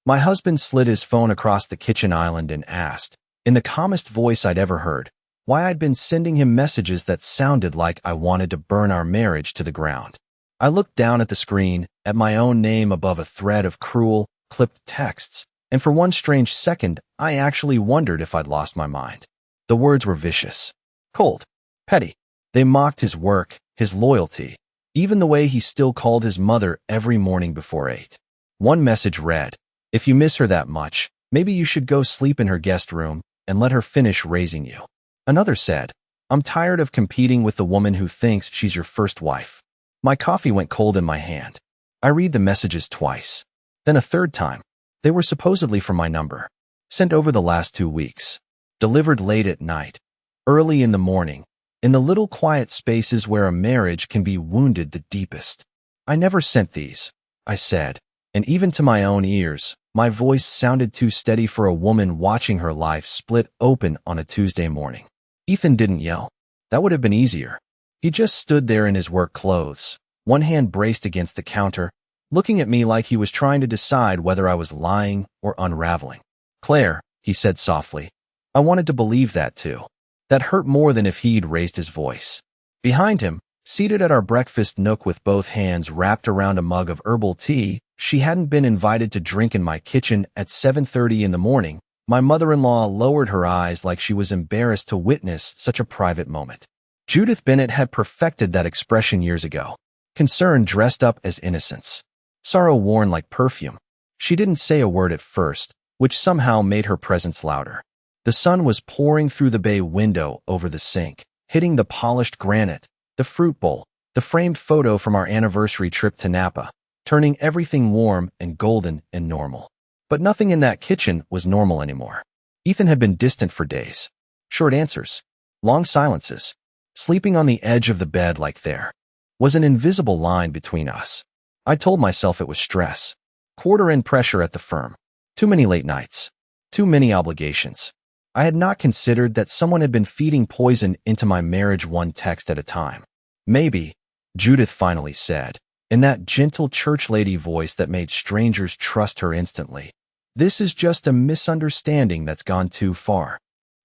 My husband slid his phone across the kitchen island and asked, in the calmest voice I'd ever heard, why I'd been sending him messages that sounded like I wanted to burn our marriage to the ground. I looked down at the screen, at my own name above a thread of cruel, clipped texts, and for one strange second, I actually wondered if I'd lost my mind. The words were vicious, cold, petty. They mocked his work, his loyalty, even the way he still called his mother every morning before 8. One message read, "If you miss her that much, maybe you should go sleep in her guest room and let her finish raising you." Another said, "I'm tired of competing with the woman who thinks she's your first wife." My coffee went cold in my hand. I read the messages twice. Then a third time. They were supposedly from my number. Sent over the last 2 weeks. Delivered late at night. Early in the morning. In the little quiet spaces where a marriage can be wounded the deepest. "I never sent these," I said, and even to my own ears, my voice sounded too steady for a woman watching her life split open on a Tuesday morning. Ethan didn't yell. That would have been easier. He just stood there in his work clothes, one hand braced against the counter, looking at me like he was trying to decide whether I was lying or unraveling. "Claire," he said softly. I wanted to believe that too. That hurt more than if he'd raised his voice. Behind him, seated at our breakfast nook with both hands wrapped around a mug of herbal tea she hadn't been invited to drink in my kitchen at 7:30 in the morning, my mother-in-law lowered her eyes like she was embarrassed to witness such a private moment. Judith Bennett had perfected that expression years ago. Concern dressed up as innocence. Sorrow worn like perfume. She didn't say a word at first, which somehow made her presence louder. The sun was pouring through the bay window over the sink, hitting the polished granite, the fruit bowl, the framed photo from our anniversary trip to Napa, turning everything warm and golden and normal. But nothing in that kitchen was normal anymore. Ethan had been distant for days. Short answers. Long silences. Sleeping on the edge of the bed like there was an invisible line between us. I told myself it was stress. Quarter-end pressure at the firm. Too many late nights. Too many obligations. I had not considered that someone had been feeding poison into my marriage one text at a time. "Maybe," Judith finally said, in that gentle church lady voice that made strangers trust her instantly. "This is just a misunderstanding that's gone too far."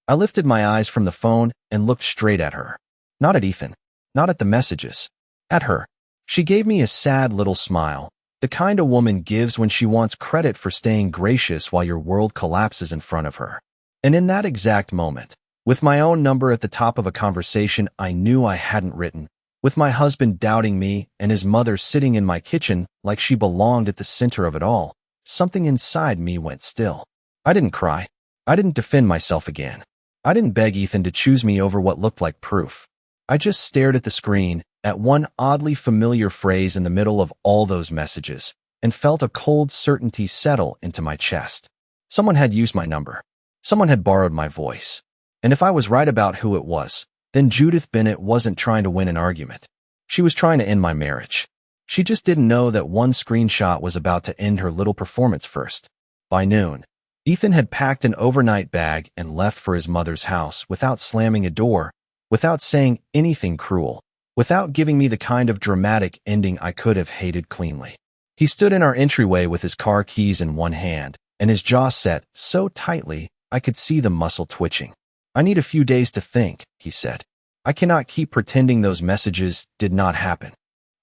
I lifted my eyes from the phone and looked straight at her. Not at Ethan. Not at the messages. At her. She gave me a sad little smile, the kind a woman gives when she wants credit for staying gracious while your world collapses in front of her. And in that exact moment, with my own number at the top of a conversation I knew I hadn't written, with my husband doubting me and his mother sitting in my kitchen like she belonged at the center of it all, something inside me went still. I didn't cry. I didn't defend myself again. I didn't beg Ethan to choose me over what looked like proof. I just stared at the screen, at one oddly familiar phrase in the middle of all those messages, and felt a cold certainty settle into my chest. Someone had used my number. Someone had borrowed my voice. And if I was right about who it was, then Judith Bennett wasn't trying to win an argument. She was trying to end my marriage. She just didn't know that one screenshot was about to end her little performance first. By noon, Ethan had packed an overnight bag and left for his mother's house without slamming a door, without saying anything cruel, without giving me the kind of dramatic ending I could have hated cleanly. He stood in our entryway with his car keys in one hand, and his jaw set so tightly I could see the muscle twitching. "I need a few days to think," he said. "I cannot keep pretending those messages did not happen."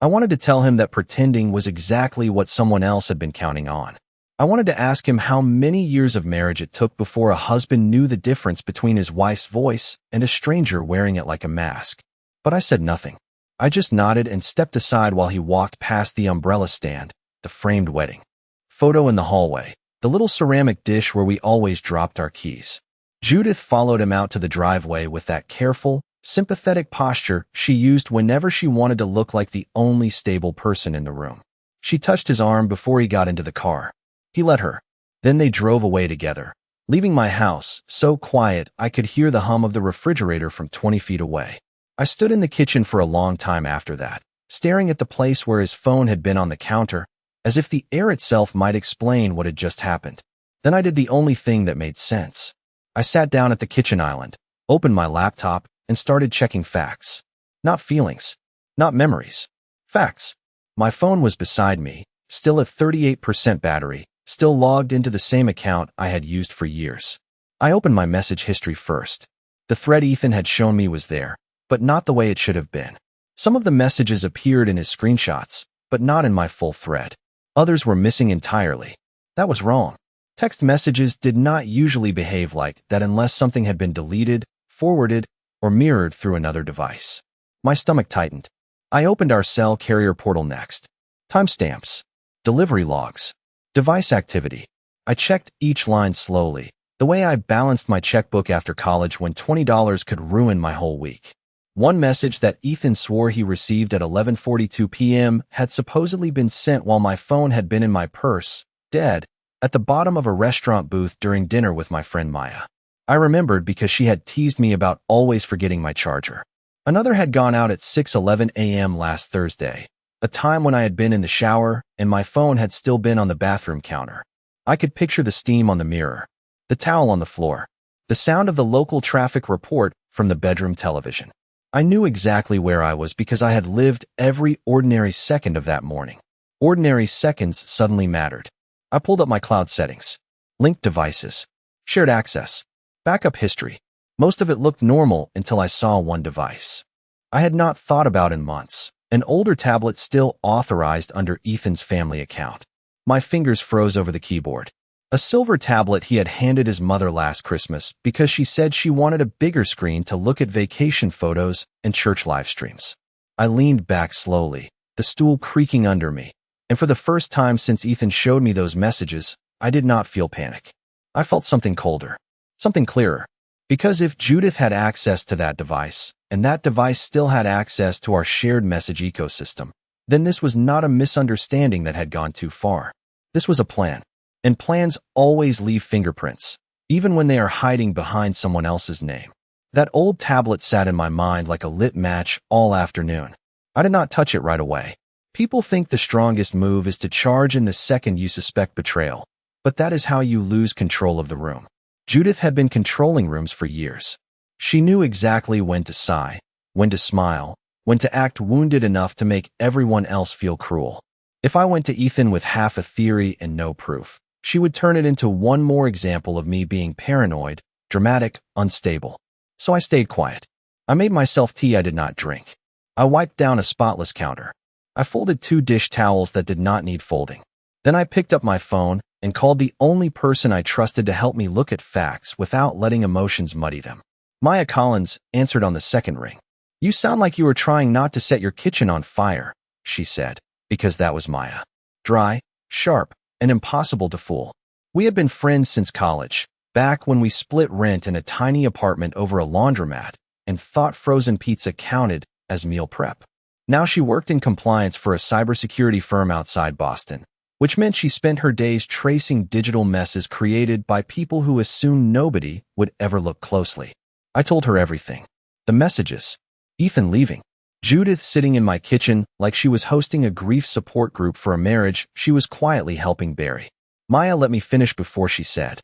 I wanted to tell him that pretending was exactly what someone else had been counting on. I wanted to ask him how many years of marriage it took before a husband knew the difference between his wife's voice and a stranger wearing it like a mask. But I said nothing. I just nodded and stepped aside while he walked past the umbrella stand, the framed wedding photo in the hallway, the little ceramic dish where we always dropped our keys. Judith followed him out to the driveway with that careful, sympathetic posture she used whenever she wanted to look like the only stable person in the room. She touched his arm before he got into the car. He let her. Then they drove away together, leaving my house so quiet I could hear the hum of the refrigerator from 20 feet away. I stood in the kitchen for a long time after that, staring at the place where his phone had been on the counter, as if the air itself might explain what had just happened. Then I did the only thing that made sense. I sat down at the kitchen island, opened my laptop, and started checking facts. Not feelings. Not memories. Facts. My phone was beside me, still at 38% battery, still logged into the same account I had used for years. I opened my message history first. The thread Ethan had shown me was there, but not the way it should have been. Some of the messages appeared in his screenshots, but not in my full thread. Others were missing entirely. That was wrong. Text messages did not usually behave like that unless something had been deleted, forwarded, or mirrored through another device. My stomach tightened. I opened our cell carrier portal next. Timestamps. Delivery logs. Device activity. I checked each line slowly, the way I balanced my checkbook after college when $20 could ruin my whole week. One message that Ethan swore he received at 11:42 p.m. had supposedly been sent while my phone had been in my purse, dead, at the bottom of a restaurant booth during dinner with my friend Maya. I remembered because she had teased me about always forgetting my charger. Another had gone out at 6:11 a.m. last Thursday, a time when I had been in the shower and my phone had still been on the bathroom counter. I could picture the steam on the mirror, the towel on the floor, the sound of the local traffic report from the bedroom television. I knew exactly where I was because I had lived every ordinary second of that morning. Ordinary seconds suddenly mattered. I pulled up my cloud settings. Linked devices. Shared access. Backup history. Most of it looked normal until I saw one device I had not thought about in months. An older tablet still authorized under Ethan's family account. My fingers froze over the keyboard. A silver tablet he had handed his mother last Christmas because she said she wanted a bigger screen to look at vacation photos and church live streams. I leaned back slowly, the stool creaking under me, and for the first time since Ethan showed me those messages, I did not feel panic. I felt something colder, something clearer. Because if Judith had access to that device, and that device still had access to our shared message ecosystem, then this was not a misunderstanding that had gone too far. This was a plan. And plans always leave fingerprints, even when they are hiding behind someone else's name. That old tablet sat in my mind like a lit match all afternoon. I did not touch it right away. People think the strongest move is to charge in the second you suspect betrayal, but that is how you lose control of the room. Judith had been controlling rooms for years. She knew exactly when to sigh, when to smile, when to act wounded enough to make everyone else feel cruel. If I went to Ethan with half a theory and no proof, she would turn it into one more example of me being paranoid, dramatic, unstable. So I stayed quiet. I made myself tea I did not drink. I wiped down a spotless counter. I folded 2 dish towels that did not need folding. Then I picked up my phone and called the only person I trusted to help me look at facts without letting emotions muddy them. Maya Collins answered on the second ring. "You sound like you were trying not to set your kitchen on fire," she said, because that was Maya. Dry, sharp, and impossible to fool. We had been friends since college, back when we split rent in a tiny apartment over a laundromat and thought frozen pizza counted as meal prep. Now she worked in compliance for a cybersecurity firm outside Boston, which meant she spent her days tracing digital messes created by people who assumed nobody would ever look closely. I told her everything. The messages. Ethan leaving. Judith sitting in my kitchen like she was hosting a grief support group for a marriage she was quietly helping bury. Maya let me finish before she said,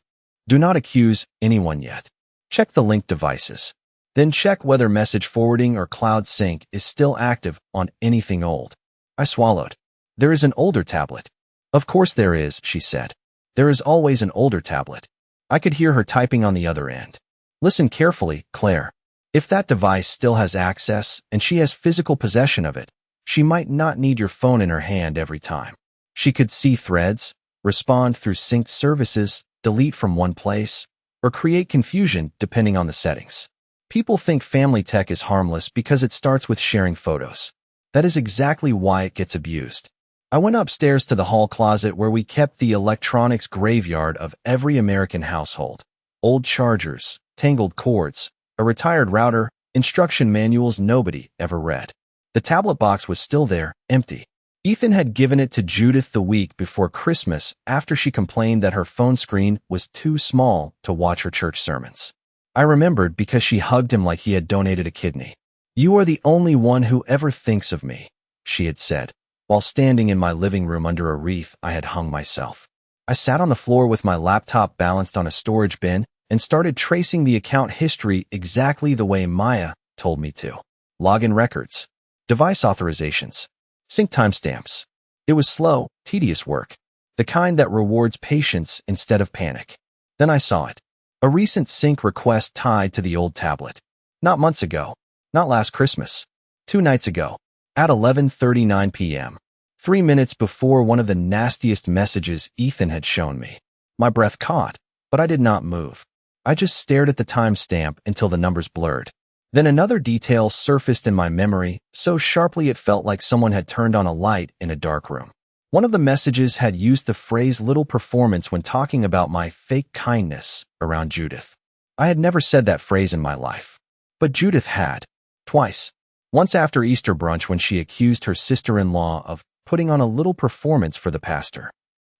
"Do not accuse anyone yet. Check the linked devices. Then check whether message forwarding or cloud sync is still active on anything old." I swallowed. "There is an older tablet." "Of course there is," she said. "There is always an older tablet." I could hear her typing on the other end. "Listen carefully, Claire. If that device still has access and she has physical possession of it, she might not need your phone in her hand every time. She could see threads, respond through synced services, delete from one place, or create confusion depending on the settings. People think family tech is harmless because it starts with sharing photos. That is exactly why it gets abused. I went upstairs to the hall closet where we kept the electronics graveyard of every American household. Old chargers, tangled cords, a retired router, instruction manuals nobody ever read. The tablet box was still there, empty. Ethan had given it to Judith the week before Christmas after she complained that her phone screen was too small to watch her church sermons. I remembered because she hugged him like he had donated a kidney. "You are the only one who ever thinks of me," she had said, while standing in my living room under a wreath I had hung myself. I sat on the floor with my laptop balanced on a storage bin and started tracing the account history exactly the way Maya told me to. Login records, device authorizations, sync timestamps. It was slow, tedious work. the kind that rewards patience instead of panic. Then I saw it. A recent sync request tied to the old tablet. Not months ago. Not last Christmas. 2 nights ago. At 11:39 p.m. 3 minutes before one of the nastiest messages Ethan had shown me. My breath caught, but I did not move. I just stared at the timestamp until the numbers blurred. Then another detail surfaced in my memory, so sharply it felt like someone had turned on a light in a dark room. One of the messages had used the phrase little performance when talking about my fake kindness around Judith. I had never said that phrase in my life. But Judith had. Twice. Once after Easter brunch when she accused her sister-in-law of putting on a little performance for the pastor.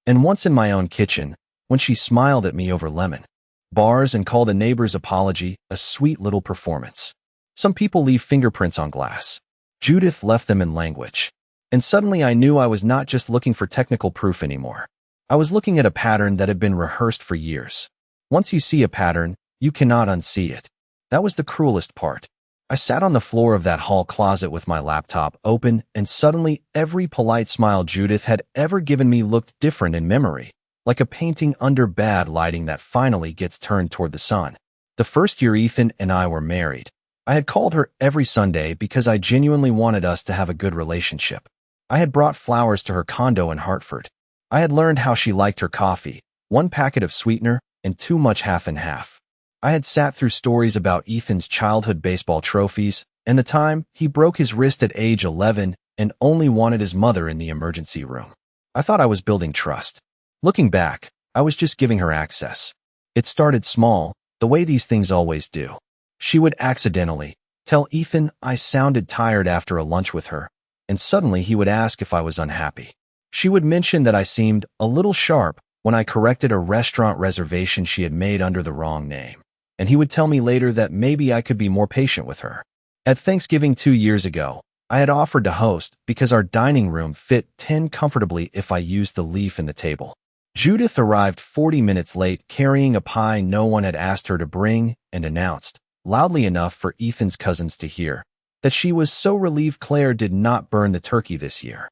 And once in my own kitchen, when she smiled at me over lemon bars and called a neighbor's apology a sweet little performance. Some people leave fingerprints on glass. Judith left them in language. And suddenly I knew I was not just looking for technical proof anymore. I was looking at a pattern that had been rehearsed for years. Once you see a pattern, you cannot unsee it. That was the cruelest part. I sat on the floor of that hall closet with my laptop open, and suddenly every polite smile Judith had ever given me looked different in memory, like a painting under bad lighting that finally gets turned toward the sun. The first year Ethan and I were married, I had called her every Sunday because I genuinely wanted us to have a good relationship. I had brought flowers to her condo in Hartford. I had learned how she liked her coffee, 1 packet of sweetener, and too much half and half. I had sat through stories about Ethan's childhood baseball trophies and the time he broke his wrist at age 11 and only wanted his mother in the emergency room. I thought I was building trust. Looking back, I was just giving her access. It started small, the way these things always do. She would accidentally tell Ethan I sounded tired after a lunch with her, and suddenly he would ask if I was unhappy. She would mention that I seemed a little sharp when I corrected a restaurant reservation she had made under the wrong name, and he would tell me later that maybe I could be more patient with her. At Thanksgiving 2 years ago, I had offered to host because our dining room fit 10 comfortably if I used the leaf in the table. Judith arrived 40 minutes late carrying a pie no one had asked her to bring and announced, loudly enough for Ethan's cousins to hear, that she was so relieved Claire did not burn the turkey this year.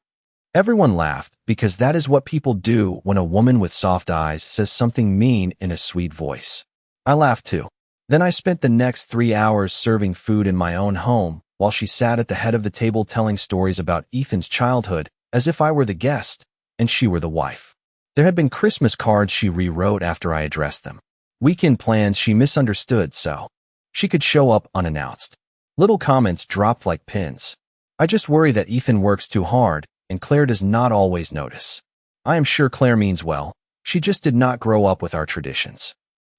Everyone laughed because that is what people do when a woman with soft eyes says something mean in a sweet voice. I laughed too. Then I spent the next 3 hours serving food in my own home while she sat at the head of the table telling stories about Ethan's childhood as if I were the guest and she were the wife. There had been Christmas cards she rewrote after I addressed them. Weekend plans she misunderstood so she could show up unannounced. Little comments dropped like pins. I just worry that Ethan works too hard, and Claire does not always notice. I am sure Claire means well. She just did not grow up with our traditions.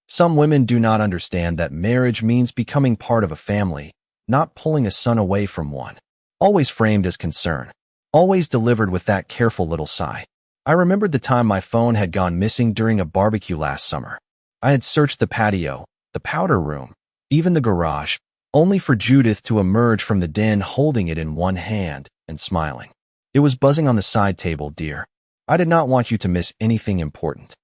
Some women do not understand that marriage means becoming part of a family, not pulling a son away from one. Always framed as concern. Always delivered with that careful little sigh. I remembered the time my phone had gone missing during a barbecue last summer. I had searched the patio, the powder room, even the garage, only for Judith to emerge from the den holding it in one hand and smiling. It was buzzing on the side table, dear. I did not want you to miss anything important.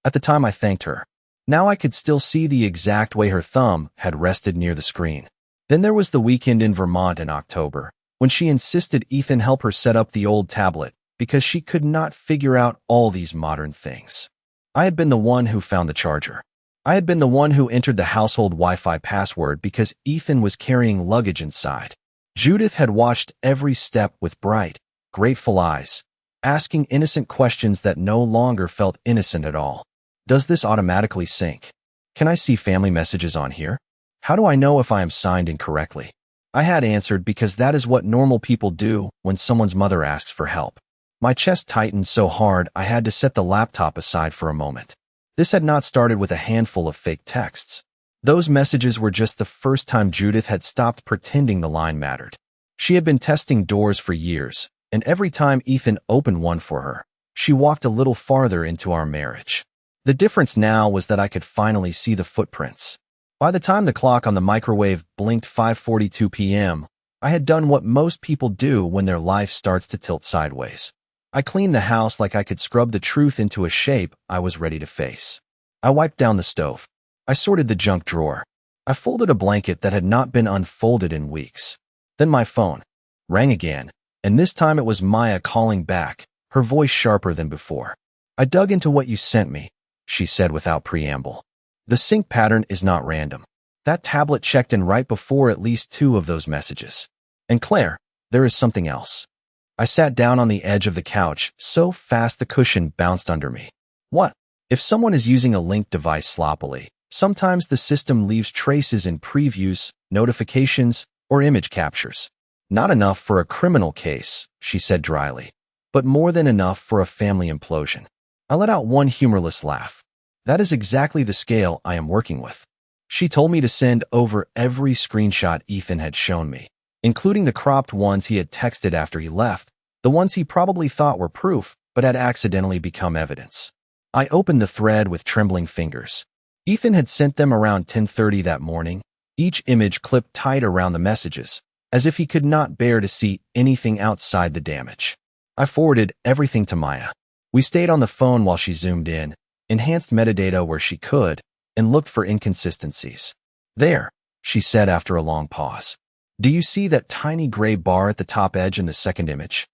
At the time I thanked her. Now I could still see the exact way her thumb had rested near the screen. Then there was the weekend in Vermont in October, when she insisted Ethan help her set up the old tablet because she could not figure out all these modern things. I had been the one who found the charger. I had been the one who entered the household Wi-Fi password because Ethan was carrying luggage inside. Judith had watched every step with bright, grateful eyes, asking innocent questions that no longer felt innocent at all. Does this automatically sync? Can I see family messages on here? How do I know if I am signed incorrectly? I had answered because that is what normal people do when someone's mother asks for help. My chest tightened so hard I had to set the laptop aside for a moment. This had not started with a handful of fake texts. Those messages were just the first time Judith had stopped pretending the line mattered. She had been testing doors for years, and every time Ethan opened one for her, she walked a little farther into our marriage. The difference now was that I could finally see the footprints. By the time the clock on the microwave blinked 5:42 p.m., I had done what most people do when their life starts to tilt sideways. I cleaned the house like I could scrub the truth into a shape I was ready to face. I wiped down the stove. I sorted the junk drawer. I folded a blanket that had not been unfolded in weeks. Then my phone rang again, and this time it was Maya calling back, her voice sharper than before. I dug into what you sent me, she said without preamble. The sync pattern is not random. That tablet checked in right before at least 2 of those messages. And Claire, there is something else. I sat down on the edge of the couch, so fast the cushion bounced under me. What? If someone is using a linked device sloppily, sometimes the system leaves traces in previews, notifications, or image captures. Not enough for a criminal case, she said dryly, but more than enough for a family implosion. I let out one humorless laugh. That is exactly the scale I am working with. She told me to send over every screenshot Ethan had shown me, including the cropped ones he had texted after he left, the ones he probably thought were proof, but had accidentally become evidence. I opened the thread with trembling fingers. Ethan had sent them around 10:30 that morning, each image clipped tight around the messages, as if he could not bear to see anything outside the damage. I forwarded everything to Maya. We stayed on the phone while she zoomed in, enhanced metadata where she could, and looked for inconsistencies. There, she said after a long pause. Do you see that tiny gray bar at the top edge in the second image?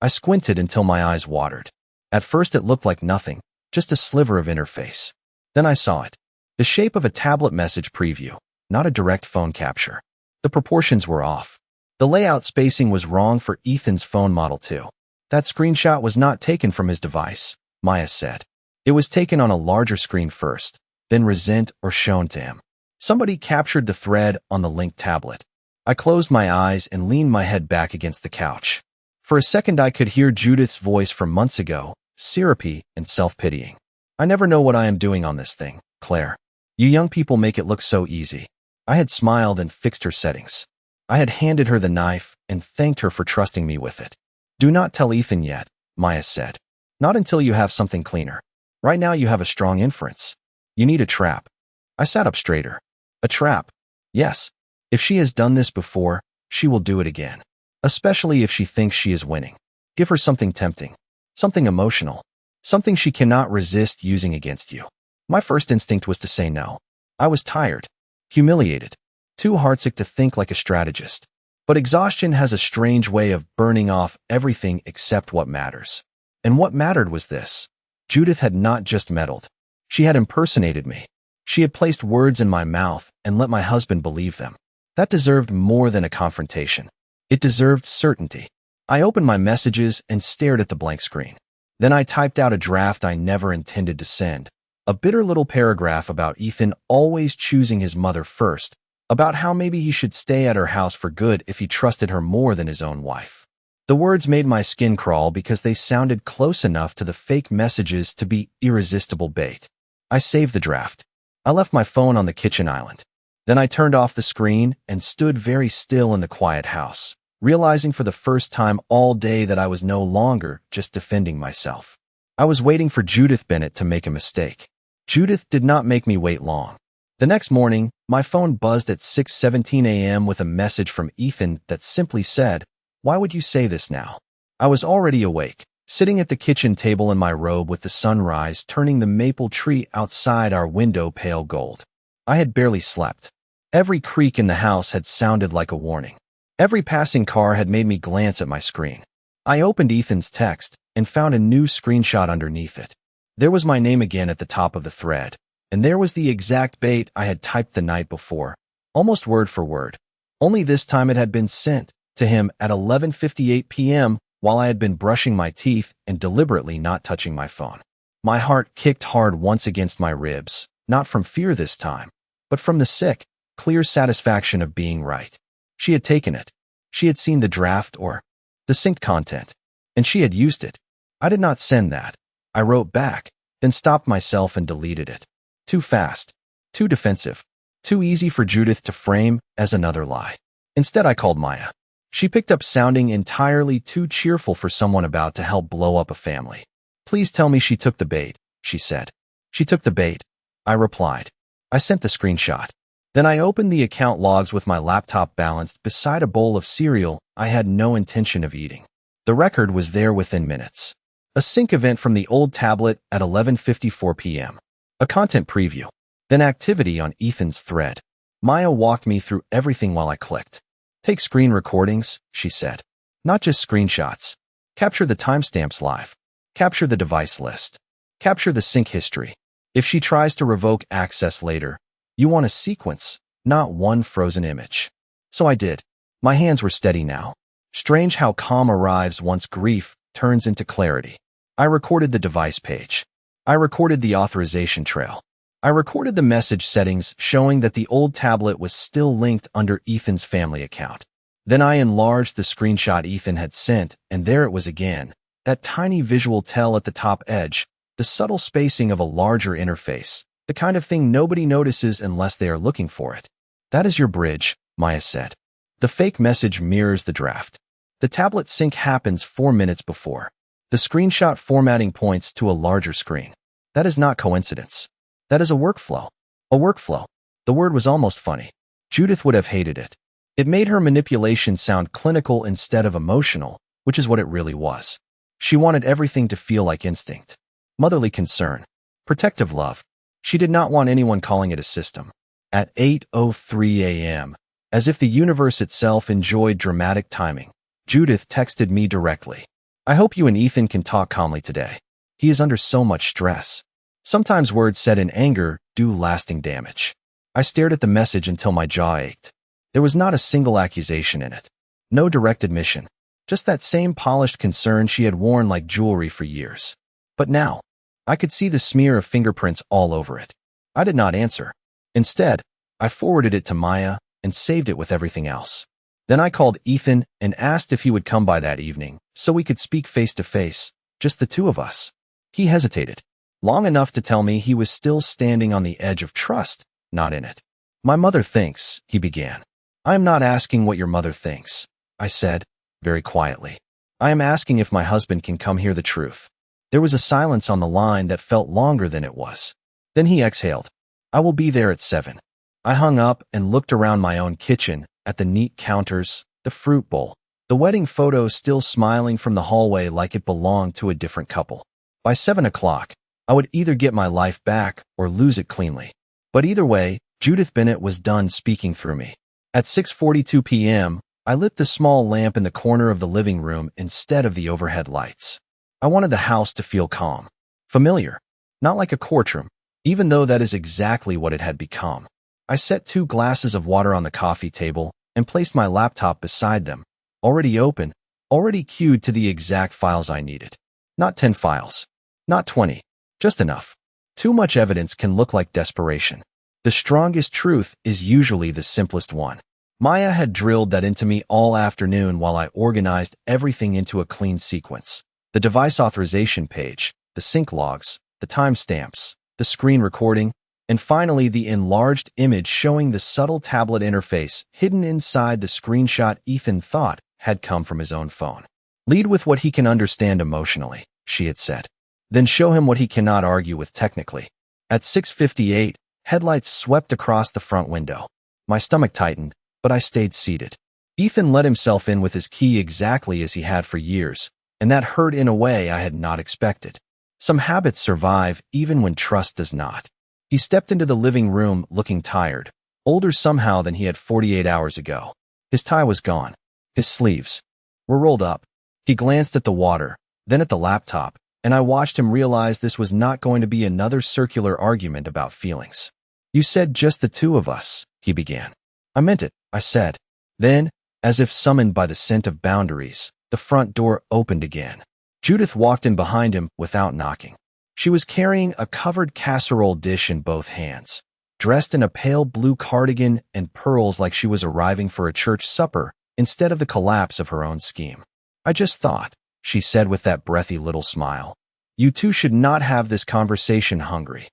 I squinted until my eyes watered. At first it looked like nothing, just a sliver of interface. Then I saw it. The shape of a tablet message preview, not a direct phone capture. The proportions were off. The layout spacing was wrong for Ethan's phone model too. That screenshot was not taken from his device, Maya said. It was taken on a larger screen first, then resent or shown to him. Somebody captured the thread on the linked tablet. I closed my eyes and leaned my head back against the couch. For a second I could hear Judith's voice from months ago, syrupy and self-pitying. I never know what I am doing on this thing, Claire. You young people make it look so easy. I had smiled and fixed her settings. I had handed her the knife and thanked her for trusting me with it. Do not tell Ethan yet, Maya said. Not until you have something cleaner. Right now you have a strong inference. You need a trap. I sat up straighter. A trap. Yes. If she has done this before, she will do it again. Especially if she thinks she is winning. Give her something tempting. Something emotional. Something she cannot resist using against you. My first instinct was to say no. I was tired. Humiliated. Too heartsick to think like a strategist. But exhaustion has a strange way of burning off everything except what matters. And what mattered was this. Judith had not just meddled. She had impersonated me. She had placed words in my mouth and let my husband believe them. That deserved more than a confrontation. It deserved certainty. I opened my messages and stared at the blank screen. Then I typed out a draft I never intended to send. A bitter little paragraph about Ethan always choosing his mother first, about how maybe he should stay at her house for good if he trusted her more than his own wife. The words made my skin crawl because they sounded close enough to the fake messages to be irresistible bait. I saved the draft. I left my phone on the kitchen island. Then I turned off the screen and stood very still in the quiet house, realizing for the first time all day that I was no longer just defending myself. I was waiting for Judith Bennett to make a mistake. Judith did not make me wait long. The next morning, my phone buzzed at 6:17 a.m. with a message from Ethan that simply said, "Why would you say this now?" I was already awake, sitting at the kitchen table in my robe with the sunrise turning the maple tree outside our window pale gold. I had barely slept. Every creak in the house had sounded like a warning. Every passing car had made me glance at my screen. I opened Ethan's text and found a new screenshot underneath it. There was my name again at the top of the thread, and there was the exact bait I had typed the night before, almost word for word. Only this time it had been sent to him at 11:58 p.m. while I had been brushing my teeth and deliberately not touching my phone. My heart kicked hard once against my ribs, not from fear this time, but from the sick, clear satisfaction of being right. She had taken it. She had seen the draft or the synced content, and she had used it. I did not send that. I wrote back, then stopped myself and deleted it. Too fast, too defensive, too easy for Judith to frame as another lie. Instead, I called Maya. She picked up sounding entirely too cheerful for someone about to help blow up a family. "Please tell me she took the bait," she said. "She took the bait," I replied. I sent the screenshot. Then I opened the account logs with my laptop balanced beside a bowl of cereal I had no intention of eating. The record was there within minutes. A sync event from the old tablet at 11:54 p.m. A content preview. Then activity on Ethan's thread. Maya walked me through everything while I clicked. "Take screen recordings," she said. "Not just screenshots. Capture the timestamps live. Capture the device list. Capture the sync history. If she tries to revoke access later, you want a sequence, not one frozen image. So I did. My hands were steady now. Strange how calm arrives once grief turns into clarity. I recorded the device page. I recorded the authorization trail. I recorded the message settings showing that the old tablet was still linked under Ethan's family account. Then I enlarged the screenshot Ethan had sent, and there it was again. That tiny visual tell at the top edge, the subtle spacing of a larger interface, the kind of thing nobody notices unless they are looking for it. That is your bridge, Maya said. The fake message mirrors the draft. The tablet sync happens 4 minutes before. The screenshot formatting points to a larger screen. That is not coincidence. That is a workflow. A workflow. The word was almost funny. Judith would have hated it. It made her manipulation sound clinical instead of emotional, which is what it really was. She wanted everything to feel like instinct. Motherly concern. Protective love. She did not want anyone calling it a system. At 8:03 a.m., as if the universe itself enjoyed dramatic timing, Judith texted me directly. I hope you and Ethan can talk calmly today. He is under so much stress. Sometimes words said in anger do lasting damage. I stared at the message until my jaw ached. There was not a single accusation in it. No direct admission. Just that same polished concern she had worn like jewelry for years. But now, I could see the smear of fingerprints all over it. I did not answer. Instead, I forwarded it to Maya and saved it with everything else. Then I called Ethan and asked if he would come by that evening so we could speak face to face, just the two of us. He hesitated. Long enough to tell me he was still standing on the edge of trust, not in it. My mother thinks, he began. I am not asking what your mother thinks, I said, very quietly. I am asking if my husband can come hear the truth. There was a silence on the line that felt longer than it was. Then he exhaled. I will be there at 7. I hung up and looked around my own kitchen, at the neat counters, the fruit bowl, the wedding photo still smiling from the hallway like it belonged to a different couple. By 7 o'clock, I would either get my life back or lose it cleanly. But either way, Judith Bennett was done speaking through me. At 6:42 p.m., I lit the small lamp in the corner of the living room instead of the overhead lights. I wanted the house to feel calm, familiar, not like a courtroom, even though that is exactly what it had become. I set 2 glasses of water on the coffee table and placed my laptop beside them, already open, already queued to the exact files I needed. Not 10 files. Not 20. Just enough. Too much evidence can look like desperation. The strongest truth is usually the simplest one. Maya had drilled that into me all afternoon while I organized everything into a clean sequence. The device authorization page, the sync logs, the timestamps, the screen recording, and finally the enlarged image showing the subtle tablet interface hidden inside the screenshot Ethan thought had come from his own phone. Lead with what he can understand emotionally, she had said. Then show him what he cannot argue with technically. At 6:58, headlights swept across the front window. My stomach tightened, but I stayed seated. Ethan let himself in with his key exactly as he had for years, and that hurt in a way I had not expected. Some habits survive even when trust does not. He stepped into the living room looking tired, older somehow than he had 48 hours ago. His tie was gone. His sleeves were rolled up. He glanced at the water, then at the laptop, and I watched him realize this was not going to be another circular argument about feelings. You said just the two of us, he began. I meant it, I said. Then, as if summoned by the scent of boundaries, the front door opened again. Judith walked in behind him without knocking. She was carrying a covered casserole dish in both hands, dressed in a pale blue cardigan and pearls like she was arriving for a church supper instead of the collapse of her own scheme. I just thought, she said with that breathy little smile, you two should not have this conversation hungry.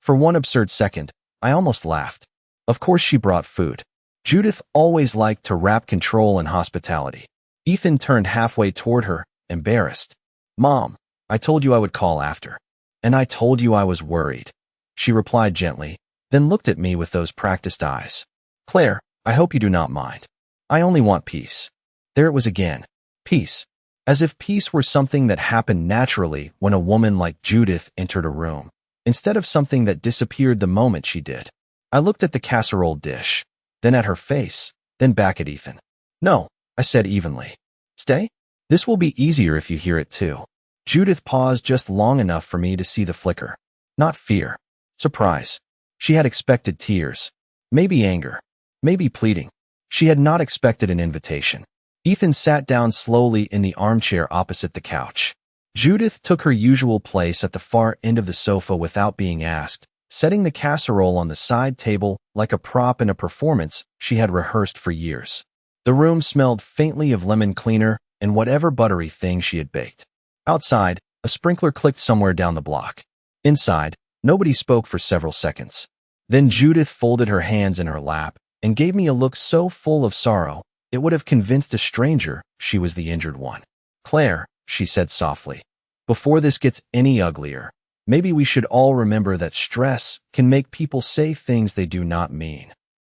For one absurd second, I almost laughed. Of course she brought food. Judith always liked to wrap control in hospitality. Ethan turned halfway toward her, embarrassed. Mom, I told you I would call after. And I told you I was worried. She replied gently, then looked at me with those practiced eyes. Claire, I hope you do not mind. I only want peace. There it was again. Peace. As if peace were something that happened naturally when a woman like Judith entered a room, instead of something that disappeared the moment she did. I looked at the casserole dish, then at her face, then back at Ethan. No, I said evenly. Stay? This will be easier if you hear it too. Judith paused just long enough for me to see the flicker. Not fear. Surprise. She had expected tears. Maybe anger. Maybe pleading. She had not expected an invitation. Ethan sat down slowly in the armchair opposite the couch. Judith took her usual place at the far end of the sofa without being asked, setting the casserole on the side table like a prop in a performance she had rehearsed for years. The room smelled faintly of lemon cleaner and whatever buttery thing she had baked. Outside, a sprinkler clicked somewhere down the block. Inside, nobody spoke for several seconds. Then Judith folded her hands in her lap and gave me a look so full of sorrow, it would have convinced a stranger she was the injured one. "Claire," she said softly, "before this gets any uglier, maybe we should all remember that stress can make people say things they do not mean."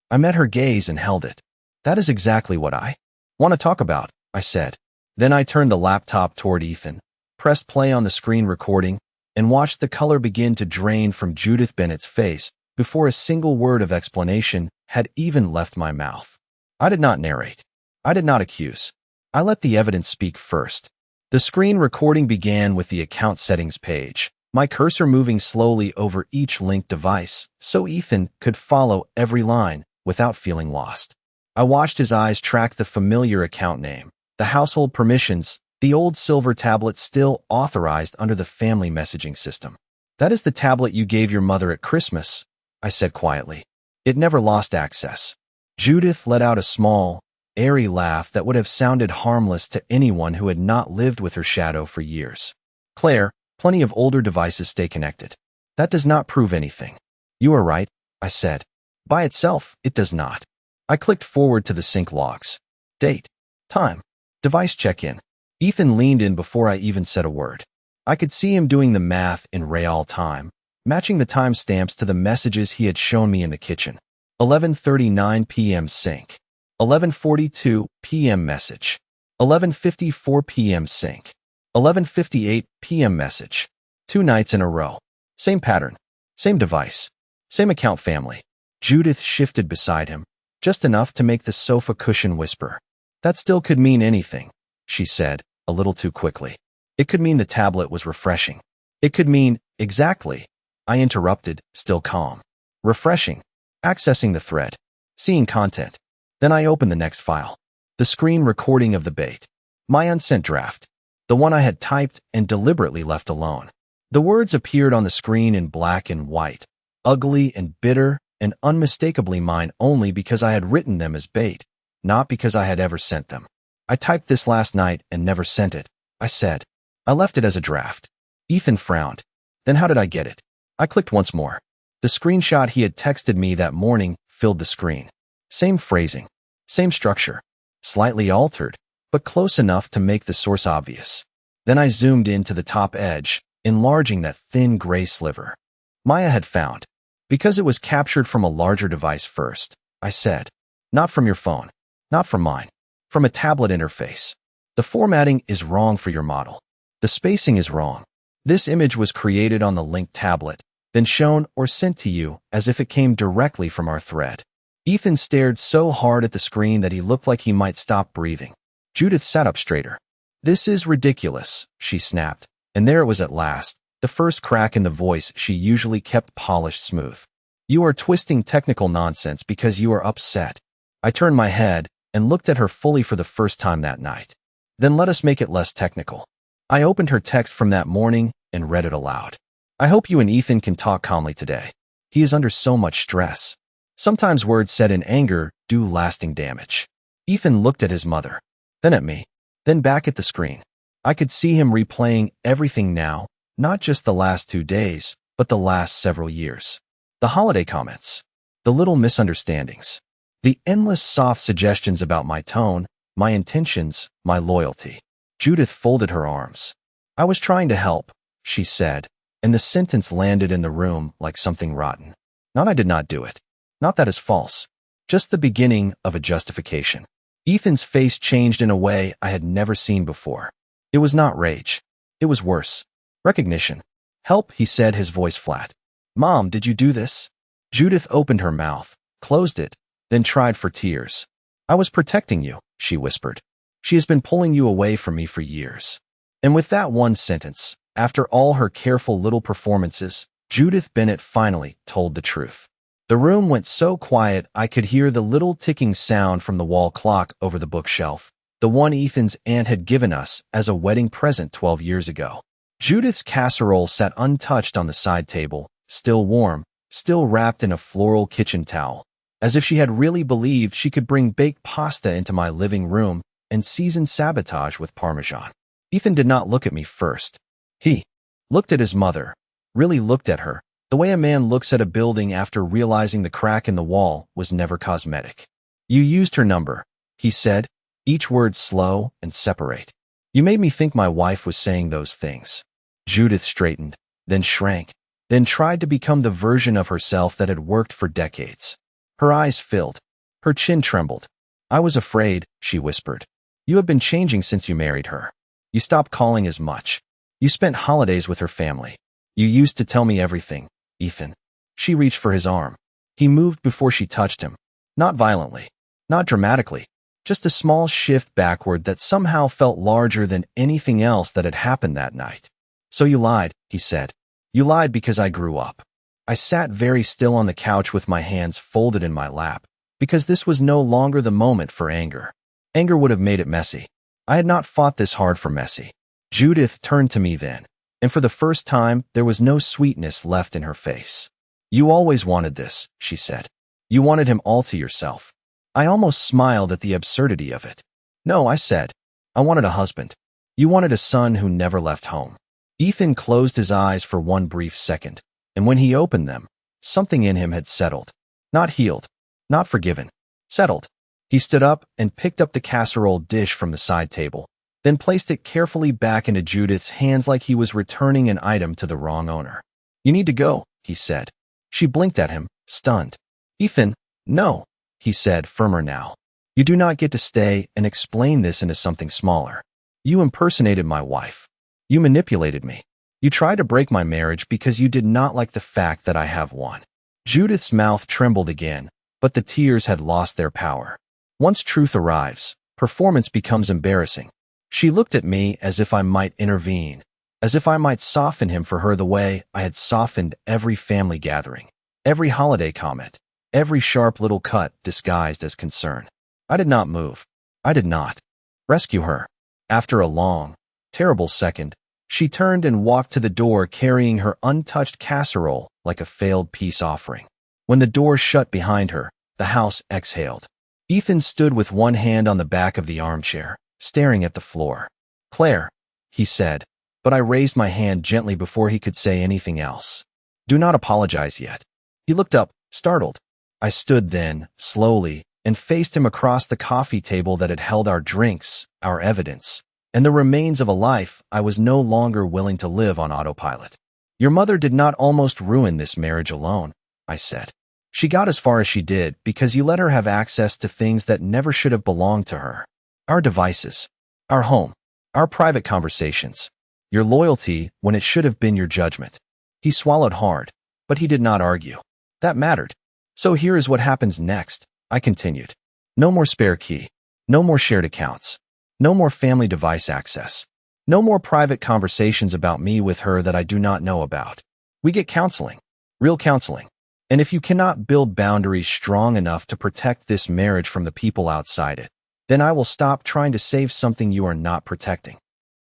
I met her gaze and held it. "That is exactly what I want to talk about," I said. Then I turned the laptop toward Ethan, pressed play on the screen recording, and watched the color begin to drain from Judith Bennett's face before a single word of explanation had even left my mouth. I did not narrate. I did not accuse. I let the evidence speak first. The screen recording began with the account settings page, my cursor moving slowly over each linked device so Ethan could follow every line without feeling lost. I watched his eyes track the familiar account name, the household permissions, the old silver tablet still authorized under the family messaging system. "That is the tablet you gave your mother at Christmas," I said quietly. "It never lost access." Judith let out a small, airy laugh that would have sounded harmless to anyone who had not lived with her shadow for years. "Claire, plenty of older devices stay connected. That does not prove anything." "You are right," I said. "By itself, it does not." I clicked forward to the sync logs. Date. Time. Device check-in. Ethan leaned in before I even said a word. I could see him doing the math in real time, matching the timestamps to the messages he had shown me in the kitchen. 11:39 p.m. sync. 11:42 p.m. message. 11:54 p.m. sync. 11:58 p.m. message. 2 nights in a row. Same pattern. Same device. Same account family. Judith shifted beside him, just enough to make the sofa cushion whisper. "That still could mean anything," she said, a little too quickly. "It could mean the tablet was refreshing. It could mean—" "Exactly," I interrupted, still calm. "Refreshing. Accessing the thread. Seeing content." Then I opened the next file. The screen recording of the bait. My unsent draft. The one I had typed and deliberately left alone. The words appeared on the screen in black and white, ugly and bitter and unmistakably mine only because I had written them as bait, not because I had ever sent them. "I typed this last night and never sent it," I said. "I left it as a draft." Ethan frowned. "Then how did I get it?" I clicked once more. The screenshot he had texted me that morning filled the screen. Same phrasing. Same structure. Slightly altered, but close enough to make the source obvious. Then I zoomed in to the top edge, enlarging that thin gray sliver. Maya had found. "Because it was captured from a larger device first," I said. "Not from your phone. Not from mine. From a tablet interface. The formatting is wrong for your model. The spacing is wrong. This image was created on the linked tablet, then shown or sent to you as if it came directly from our thread." Ethan stared so hard at the screen that he looked like he might stop breathing. Judith sat up straighter. "This is ridiculous," she snapped, and there it was at last, the first crack in the voice she usually kept polished smooth. "You are twisting technical nonsense because you are upset." I turned my head and looked at her fully for the first time that night. "Then let us make it less technical." I opened her text from that morning and read it aloud. "I hope you and Ethan can talk calmly today. He is under so much stress. Sometimes words said in anger do lasting damage." Ethan looked at his mother, then at me, then back at the screen. I could see him replaying everything now, not just the last 2 days, but the last several years. The holiday comments, the little misunderstandings, the endless soft suggestions about my tone, my intentions, my loyalty. Judith folded her arms. "I was trying to help," she said, and the sentence landed in the room like something rotten. Not I did not do it. Not that is false. Just the beginning of a justification. Ethan's face changed in a way I had never seen before. It was not rage. It was worse. Recognition. "Help," he said, his voice flat. "Mom, did you do this?" Judith opened her mouth, closed it, then tried for tears. "I was protecting you," she whispered. "She has been pulling you away from me for years." And with that one sentence, after all her careful little performances, Judith Bennett finally told the truth. The room went so quiet I could hear the little ticking sound from the wall clock over the bookshelf, the one Ethan's aunt had given us as a wedding present 12 years ago. Judith's casserole sat untouched on the side table, still warm, still wrapped in a floral kitchen towel, as if she had really believed she could bring baked pasta into my living room and season sabotage with Parmesan. Ethan did not look at me first. He looked at his mother, really looked at her, the way a man looks at a building after realizing the crack in the wall was never cosmetic. "You used her number," he said, each word slow and separate. "You made me think my wife was saying those things." Judith straightened, then shrank, then tried to become the version of herself that had worked for decades. Her eyes filled. Her chin trembled. "I was afraid," she whispered. "You have been changing since you married her. You stopped calling as much. You spent holidays with her family. You used to tell me everything, Ethan." She reached for his arm. He moved before she touched him. Not violently, not dramatically, just a small shift backward that somehow felt larger than anything else that had happened that night. "So you lied," he said. "You lied because I grew up." I sat very still on the couch with my hands folded in my lap, because this was no longer the moment for anger. Anger would have made it messy. I had not fought this hard for messy. Judith turned to me then, and for the first time, there was no sweetness left in her face. "You always wanted this," she said. "You wanted him all to yourself." I almost smiled at the absurdity of it. "No," I said. "I wanted a husband. You wanted a son who never left home." Ethan closed his eyes for one brief second, and when he opened them, something in him had settled. Not healed, not forgiven, settled. He stood up and picked up the casserole dish from the side table, then placed it carefully back into Judith's hands like he was returning an item to the wrong owner. "You need to go," he said. She blinked at him, stunned. "Ethan, no," he said, firmer now. "You do not get to stay and explain this into something smaller. You impersonated my wife. You manipulated me. You tried to break my marriage because you did not like the fact that I have one." Judith's mouth trembled again, but the tears had lost their power. Once truth arrives, performance becomes embarrassing. She looked at me as if I might intervene, as if I might soften him for her the way I had softened every family gathering, every holiday comment, every sharp little cut disguised as concern. I did not move. I did not rescue her. After a long, terrible second, she turned and walked to the door carrying her untouched casserole like a failed peace offering. When the door shut behind her, the house exhaled. Ethan stood with one hand on the back of the armchair, staring at the floor. "Claire," he said, but I raised my hand gently before he could say anything else. "Do not apologize yet." He looked up, startled. I stood then, slowly, and faced him across the coffee table that had held our drinks, our evidence, and the remains of a life I was no longer willing to live on autopilot. "Your mother did not almost ruin this marriage alone," I said. "She got as far as she did because you let her have access to things that never should have belonged to her. Our devices, our home, our private conversations, your loyalty when it should have been your judgment." He swallowed hard, but he did not argue. That mattered. "So here is what happens next," I continued. "No more spare key. No more shared accounts. No more family device access. No more private conversations about me with her that I do not know about. We get counseling. Real counseling. And if you cannot build boundaries strong enough to protect this marriage from the people outside it, then I will stop trying to save something you are not protecting."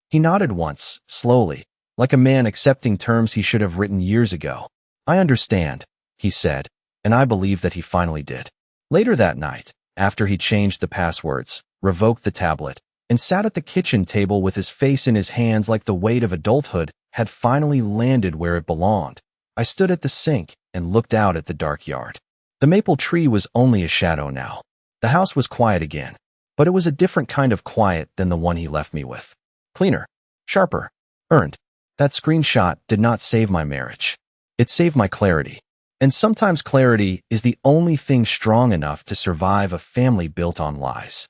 He nodded once, slowly, like a man accepting terms he should have written years ago. "I understand," he said, and I believe that he finally did. Later that night, after he changed the passwords, revoked the tablet, and sat at the kitchen table with his face in his hands like the weight of adulthood had finally landed where it belonged, I stood at the sink and looked out at the dark yard. The maple tree was only a shadow now. The house was quiet again, but it was a different kind of quiet than the one he left me with. Cleaner, sharper, earned. That screenshot did not save my marriage. It saved my clarity. And sometimes clarity is the only thing strong enough to survive a family built on lies.